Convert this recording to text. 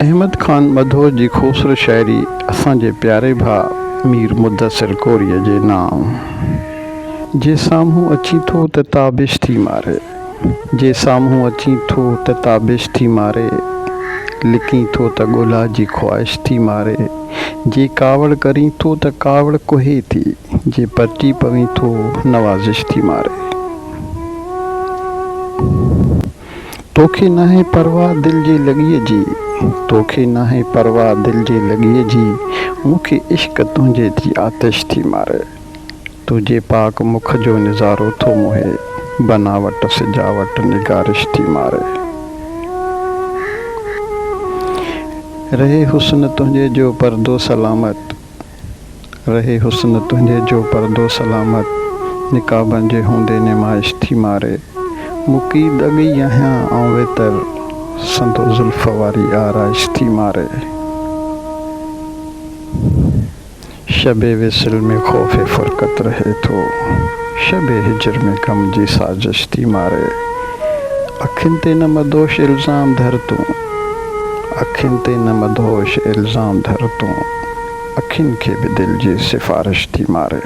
अहमद ख़ान मधोज जी ख़ूबसूरत शायरी असांजे प्यारे भाउ मीर मुदस्सिर कोरीअ जे नाम। जे साम्हूं अची थो त ताबिश थी मारे, जे साम्हूं अची थो त ताबिश थी मारे, लिकी थो त ॻोल्हा जी ख़्वाहिश थी मारे। जे कावड़ करी थो त कावड़ कुहे थी, जे परची पवी थो नवाज़िश थी मारे। तोखे नाहे परवाह दिल जे लॻीअ जी, तोखे नाहे परवाह दिल जे लॻीअ जी, मूंखे इश्क तुंहिंजे जी आतिश थी मारे। तुंहिंजे पाक मुख जो नज़ारो थो मोहे, बनावट सजावट निगारिश थी मारे। रहे हुस्न तुंहिंजे जो पर्दो सलामत, रहे हुस्न तुंहिंजे जो पर्दो सलामत, निकाबनि जे हूंदे नुमाइश थी मारे। मुक़ीद अॻी आहियां ऐं वेतर, संदो ज़ुल्फ़ वारी आराइश थी मारे। शबे विसल में ख़ौफ़े फ़ुरक़त रहे थो, शबे हिजर में ग़म जी साज़िश थी मारे। अखियुनि ते न मदोश इल्ज़ाम धर तूं, अखियुनि ते न मदोश इल्ज़ाम धर तूं, अखियुनि खे बि दिल जी सिफ़ारिश थी मारे।